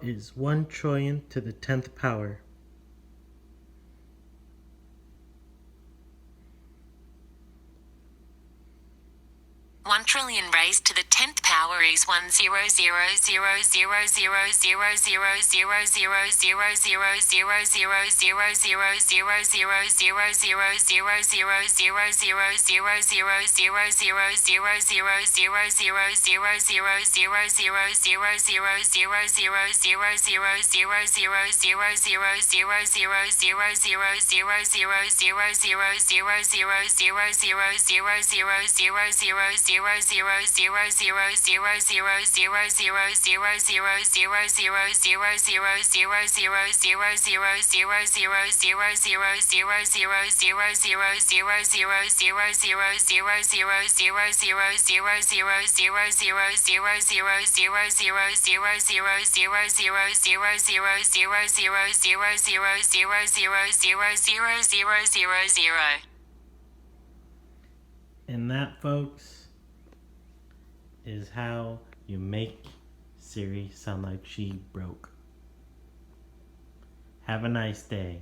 What is 1 trillion to the 10th power? One trillion raised to the 10th power is 0.00000000000000000000000000000000000000000000000000000000000000000000000000000000000000000000000000000000000000000000000000000000000000000000000000000000000000000000000000000000000000000000000000000000000000000000000000000h is how you make Siri sound like she broke. Have a nice day.